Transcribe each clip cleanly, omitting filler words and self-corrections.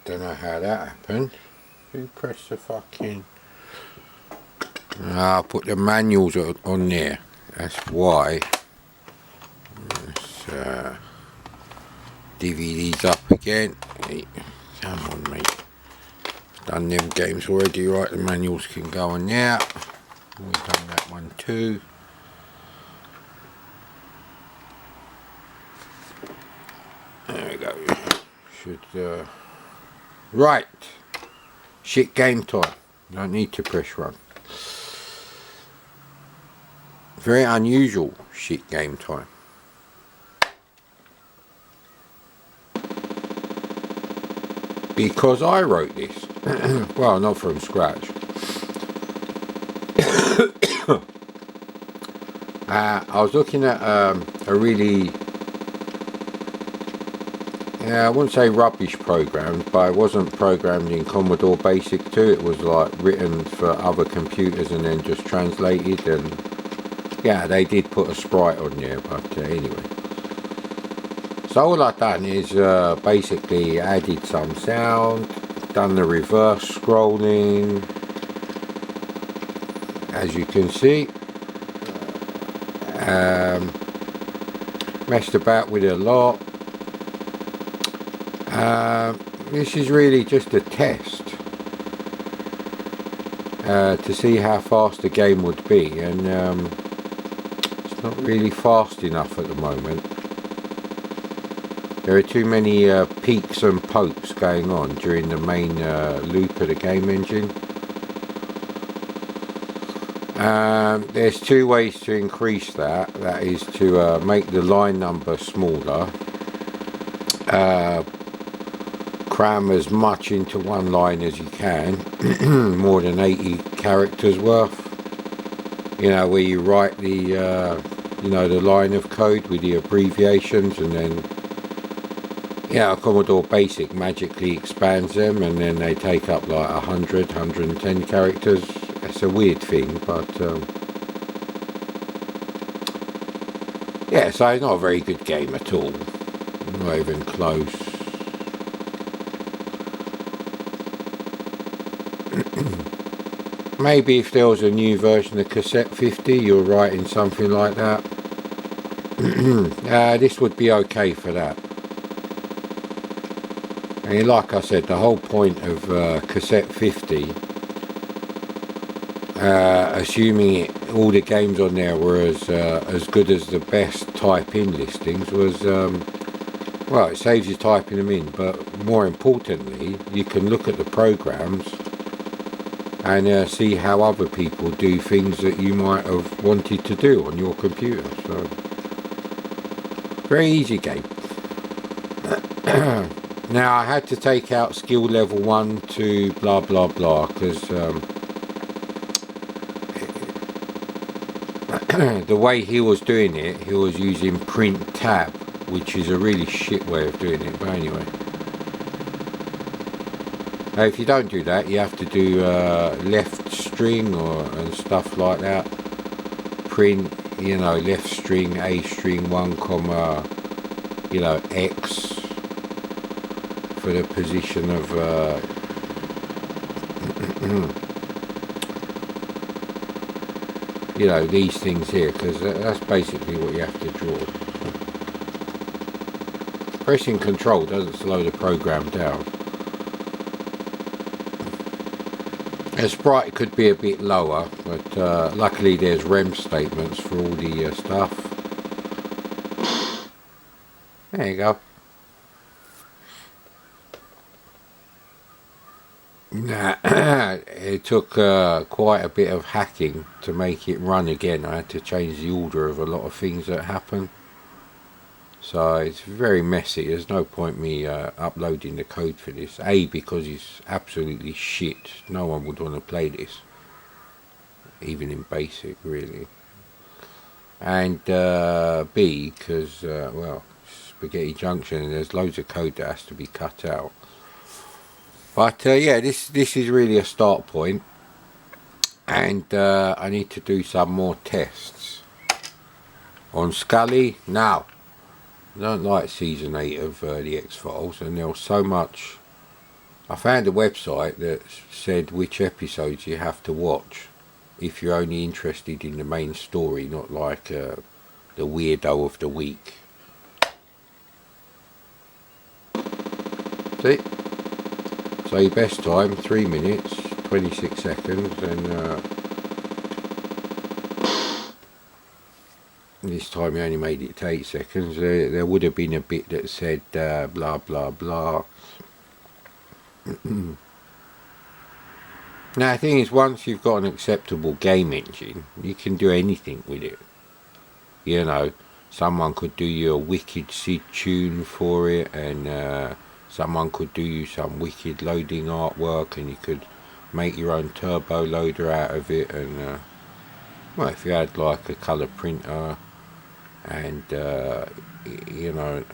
Don't know how that happened. Who pressed the fucking... I put the manuals on there. That's why. Let's DVDs up again. Hey, come on, mate. Done them games already, right? The manuals can go on there. We've done that one too. There we go. Should right. Shit game time. Don't need to press run. Very unusual shit game time. Because I wrote this. Well, not from scratch. I was looking at a really, I wouldn't say rubbish program, but it wasn't programmed in Commodore Basic 2. It was like written for other computers and then just translated, and yeah, they did put a sprite on there, but anyway. So all I've done is basically added some sound, done the reverse scrolling, as you can see. Messed about with it a lot. This is really just a test to see how fast the game would be, and it's not really fast enough at the moment. There are too many peaks and pokes going on during the main loop of the game engine. There's two ways to increase that. That is to make the line number smaller, cram as much into one line as you can, more than 80 characters worth. You know, where you write the the line of code with the abbreviations, and then Commodore Basic magically expands them, and then they take up like 100, 110 characters. It's a weird thing, but yeah, so it's not a very good game at all. Not even close. Maybe if there was a new version of Cassette 50, you're writing something like that. This would be okay for that. And like I said, the whole point of Cassette 50, assuming all the games on there were as good as the best type-in listings, was, well, it saves you typing them in, but more importantly, you can look at the programs and see how other people do things that you might have wanted to do on your computer. So, very easy game. Now, I had to take out skill level 1 to blah blah blah, because the way he was doing it, he was using print tab, which is a really shit way of doing it, but anyway. Now, if you don't do that, you have to do left string and stuff like that. Print, left string, A string, 1 comma, X for the position of these things here, because that's basically what you have to draw. Pressing control doesn't slow the program down. The sprite could be a bit lower, but luckily there's rem statements for all the stuff. There you go. It took quite a bit of hacking to make it run again. I had to change the order of a lot of things that happen. So it's very messy. There's no point me uploading the code for this. A, because it's absolutely shit. No one would want to play this, even in basic, really. And B, because well, Spaghetti Junction, and there's loads of code that has to be cut out. But yeah, this is really a start point, and I need to do some more tests on Scully. Now, I don't like season 8 of the X-Files, and there was so much I found a website that said which episodes you have to watch if you're only interested in the main story, not like the weirdo of the week. See? So your best time, 3 minutes, 26 seconds, and this time you only made it to 8 seconds. There would have been a bit that said blah blah blah. Now the thing is, once you've got an acceptable game engine, you can do anything with it. You know, someone could do you a wicked SID tune for it, and someone could do you some wicked loading artwork, and you could make your own turbo loader out of it. And well, if you had like a colour printer and you know,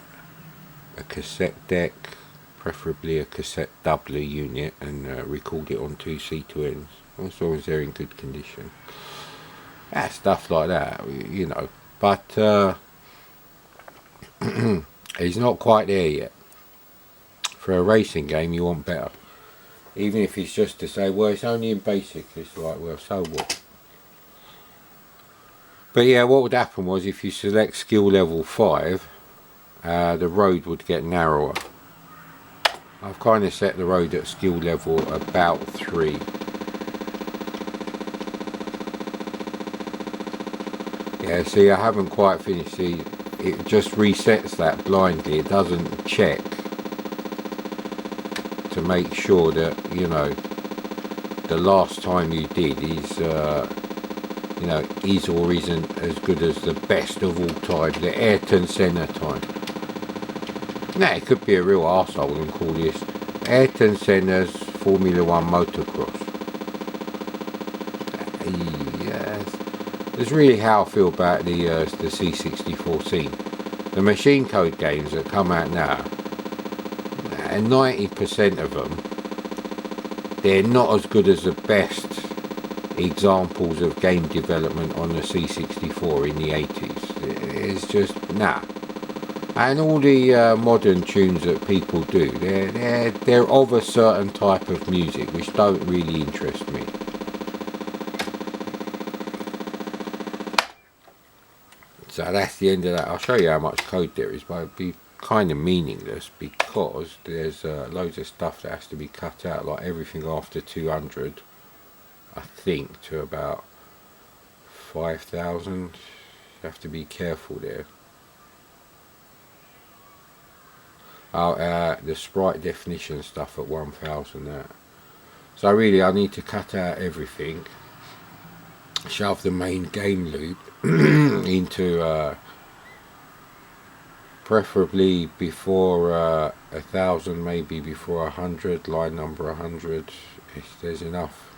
a cassette deck, preferably a cassette doubler unit, and record it on 2 C2Ns, as long as they're in good condition. Stuff like that, you know. But he's not quite there yet. For a racing game, you want better. Even if it's just to say, well, it's only in basic, it's like, well, so what? But yeah, what would happen was, if you select skill level 5, the road would get narrower. I've kind of set the road at skill level about 3. Yeah, see, I haven't quite finished. See, it just resets that blindly. It doesn't check to make sure that, you know, the last time you did is, you know, is or isn't as good as the best of all time, the Ayrton Senna time. Now, it could be a real arsehole and call this Ayrton Senna's Formula 1 motocross. Yes. That's really how I feel about the C64 scene. The machine code games that come out now, and 90% of them, they're not as good as the best examples of game development on the C64 in the 80s. It's just, nah. And all the modern tunes that people do, they're of a certain type of music which don't really interest me. So that's the end of that. I'll show you how much code there is, but it'll be kind of meaningless because there's loads of stuff that has to be cut out, like everything after 200, I think, to about 5,000. You have to be careful there. The sprite definition stuff at 1,000. That. So really, I need to cut out everything, shove the main game loop into preferably before 1,000, maybe before 100, line number 100. If there's enough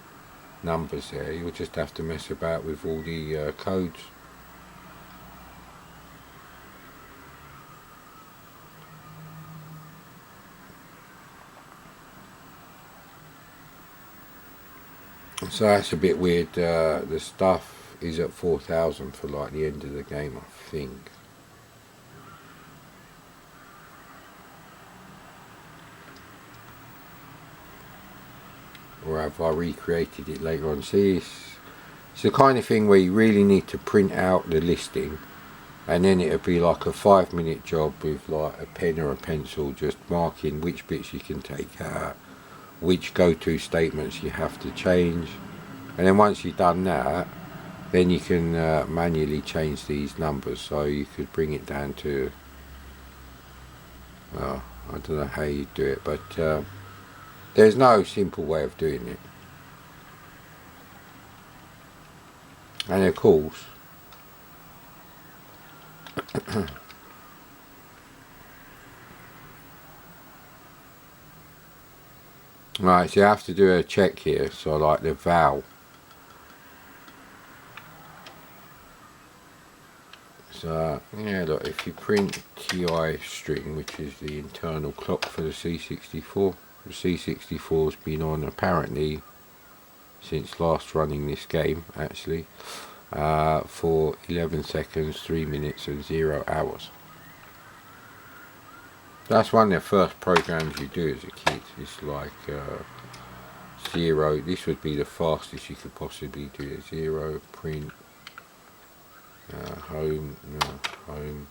numbers there, you'll just have to mess about with all the codes. So that's a bit weird. The stuff is at 4,000 for like the end of the game, I think. Or have I recreated it later on? See, it's the kind of thing where you really need to print out the listing, and then it'll be like a 5-minute job with like a pen or a pencil just marking which bits you can take out, which go-to statements you have to change, and then once you've done that, then you can manually change these numbers. So you could bring it down to, well, I don't know how you do it, but there's no simple way of doing it. And of course, right, so you have to do a check here. So like the val. So yeah, look, if you print TI string, which is the internal clock for the C64, the C64's been on apparently since last running this game, actually, for 11 seconds, 3 minutes and 0 hours. That's one of the first programs you do as a kid. It's like 0. This would be the fastest you could possibly do it. 0 print home, no, home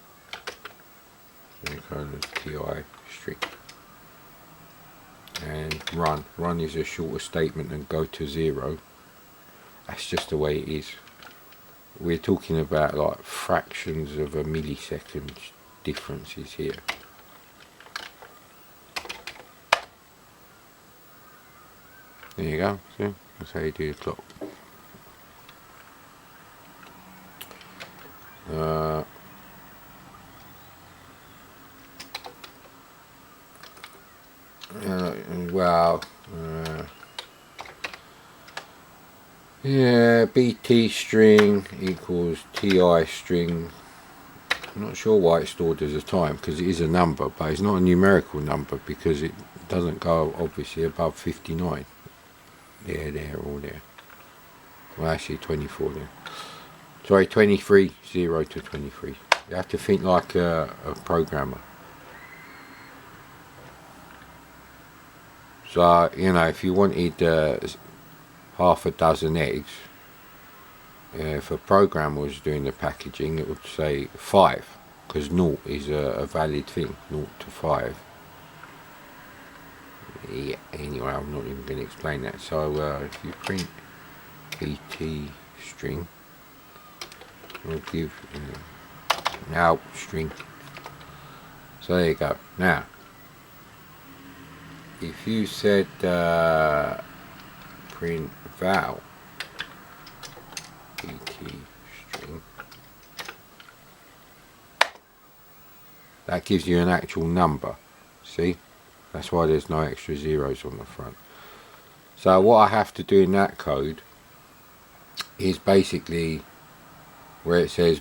semicolon TI string, and run. Run is a shorter statement than go to 0. That's just the way it is. We're talking about like fractions of a millisecond differences here. There you go. See? That's how you do the clock. Well, yeah, BT string equals TI string. I'm not sure why it's stored as a time, because it is a number, but it's not a numerical number because it doesn't go obviously above 59. There, all there. Well, actually 24 there. Sorry, 23, 0 to 23. You have to think like a programmer. So, you know, if you wanted half a dozen eggs, if a programmer was doing the packaging, it would say 5, because 0 is a valid thing, 0 to 5. Yeah, anyway, I'm not even going to explain that. So if you print BT string, we'll give an out string. So there you go. Now, if you said print val BT string, that gives you an actual number. See? That's why there's no extra zeros on the front. So what I have to do in that code is basically where it says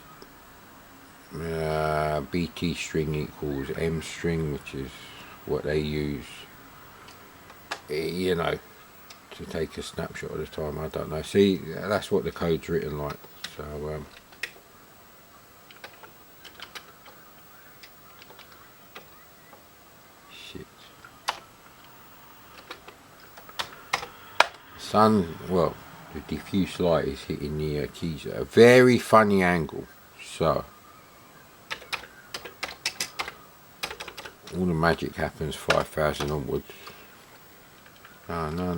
BT string equals M string, which is what they use, you know, to take a snapshot at a time. I don't know. See, that's what the code's written like. So shit. Sun, well, the diffuse light is hitting the keys at a very funny angle. So all the magic happens 5,000 onwards. Oh, no.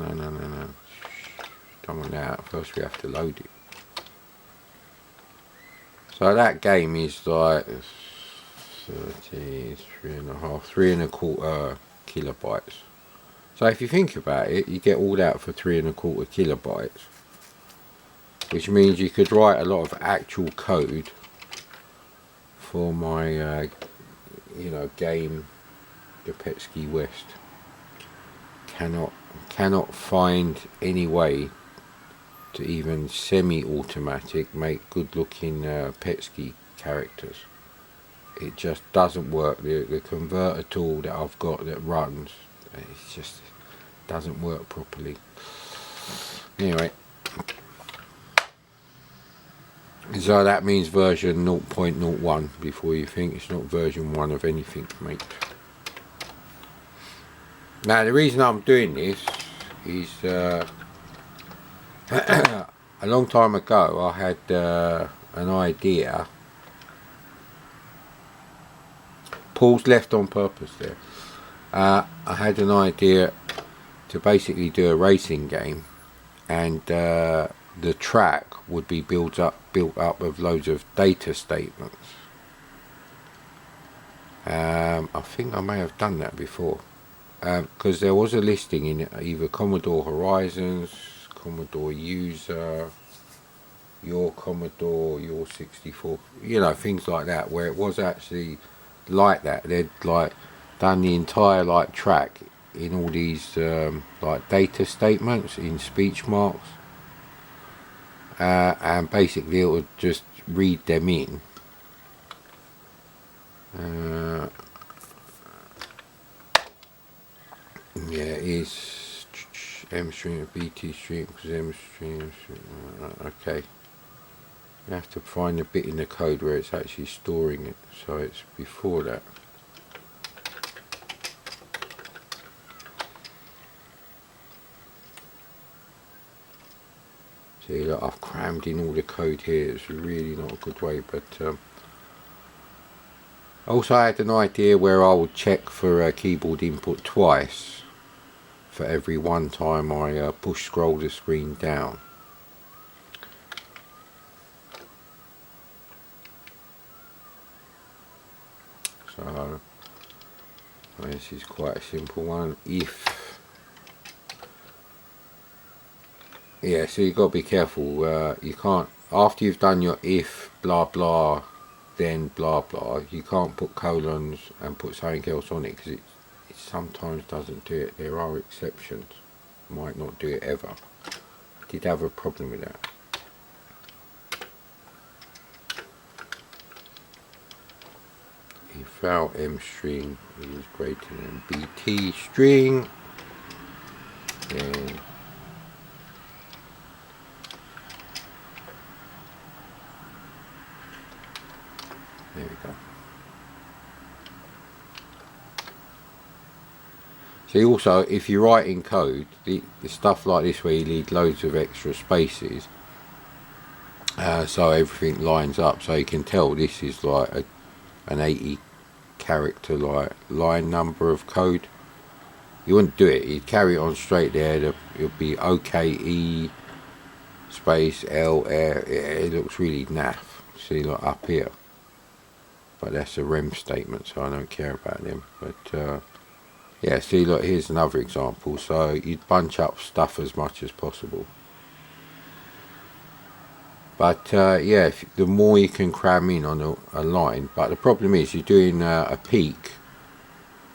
Don't want that. First we have to load it. So that game is like 3.25 kilobytes. So if you think about it, you get all that for 3.25 kilobytes, which means you could write a lot of actual code for my, game, Gapetsky West. Cannot find any way to even semi-automatic make good-looking Petsky characters. It just doesn't work. The converter tool that I've got that runs, it just doesn't work properly. Anyway, so that means version 0.01 before you think. It's not version 1 of anything, mate. Now the reason I'm doing this is a long time ago I had an idea. Paul's left on purpose there. I had an idea to basically do a racing game, and the track would be built up of loads of data statements. I think I may have done that before, because there was a listing in either Commodore Horizons, Commodore User, your Commodore, your 64, things like that, where it was actually like that. They'd like done the entire like track in all these like data statements in speech marks, and basically it would just read them in. Yeah, it is M string of BT string because M string. Okay, you have to find a bit in the code where it's actually storing it, so it's before that. See, look, I've crammed in all the code here. It's really not a good way, but also I had an idea where I would check for keyboard input twice for every one time I push scroll the screen down. So this is quite a simple one. If, yeah, so you've got to be careful. You can't, after you've done your if blah blah then blah blah, you can't put colons and put something else on it, because it sometimes doesn't do it. There are exceptions, might not do it ever. I did have a problem with that. If our M string is greater than BT string, then there we go. See, also, if you write in code, the stuff like this where you need loads of extra spaces, so everything lines up, so you can tell this is like an 80 character like line number of code. You wouldn't do it, you'd carry it on straight there. It'll be OKE space L air. It looks really naff. See, like up here, but that's a rem statement, so I don't care about them. But yeah, see, look, here's another example. So you'd bunch up stuff as much as possible. But yeah, the more you can cram in on a line. But the problem is, you're doing a peak,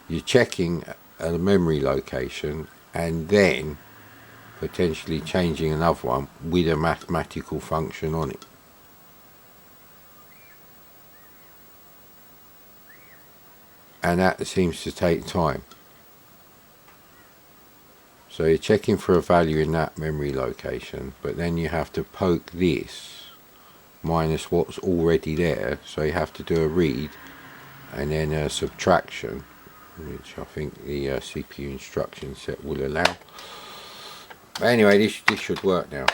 you're checking a memory location, and then potentially changing another one with a mathematical function on it. And that seems to take time. So you're checking for a value in that memory location, but then you have to poke this minus what's already there. So you have to do a read and then a subtraction, which I think the CPU instruction set will allow. But anyway, this should work now.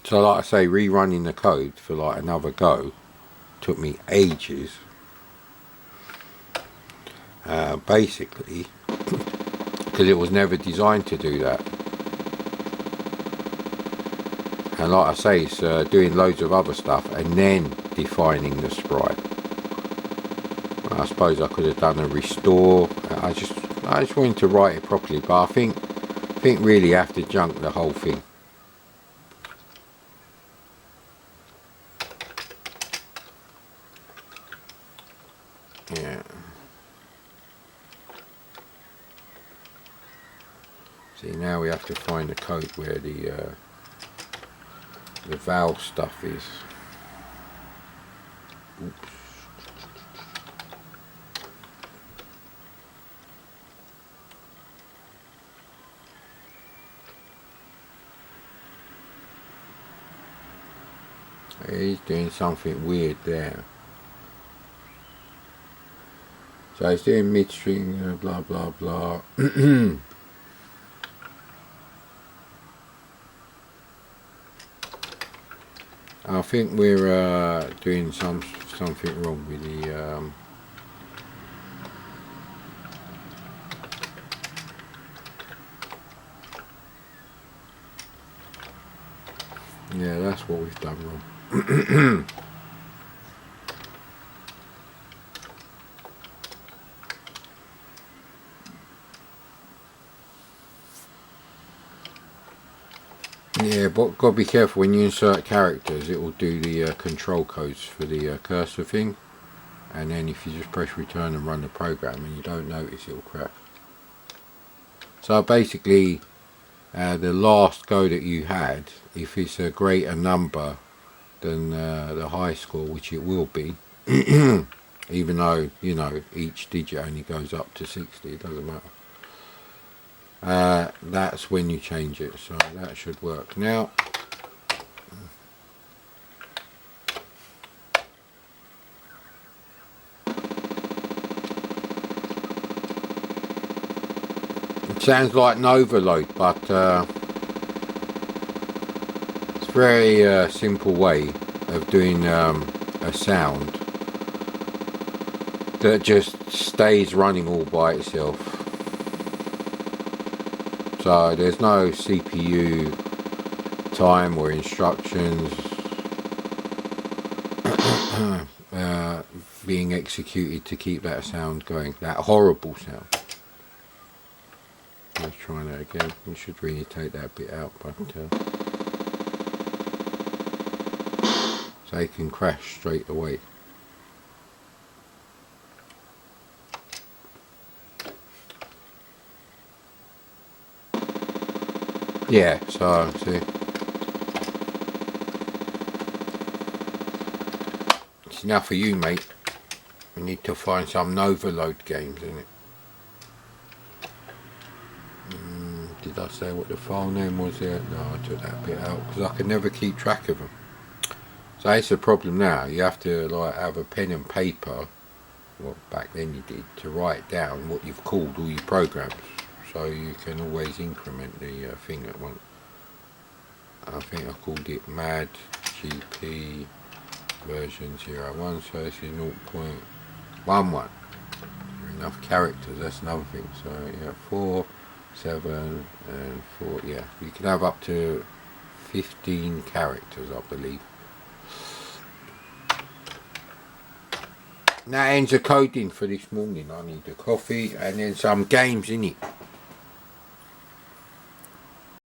So like I say, rerunning the code for like another go took me ages. Basically, because it was never designed to do that. And like I say, it's doing loads of other stuff and then defining the sprite. I suppose I could have done a restore. I just wanted to write it properly, but I think really you have to junk the whole thing. Yeah. See, now we have to find the code where the valve stuff is. Oops. He's doing something weird there. So he's doing midstream, blah blah blah. I think we're doing something wrong with the yeah, that's what we've done wrong. Yeah, but got to be careful when you insert characters. It will do the control codes for the cursor thing, and then if you just press return and run the program and you don't notice, it will crash. So basically, the last go that you had, if it's a greater number than the high score, which it will be, even though, you know, each digit only goes up to 60, it doesn't matter. That's when you change it, so that should work. Now, it sounds like an overload, but It's a very simple way of doing a sound that just stays running all by itself. So there's no CPU time or instructions being executed to keep that sound going, that horrible sound. Let's try that again. We should really take that bit out, but so it can crash straight away. Yeah, so see. It's enough for you, mate. We need to find some Overload games in it. Did I say what the file name was there? No, I took that bit out because I can never keep track of them. So it's a problem now. You have to like have a pen and paper, well back then you did, to write down what you've called all your programs, so you can always increment the thing at once. I think I called it Mad GP version 01, so this is 0.11. Enough characters, that's another thing. So yeah, 4, 7 and 4, yeah, you can have up to 15 characters, I believe. That ends the coding for this morning. I need a coffee and then some games in it.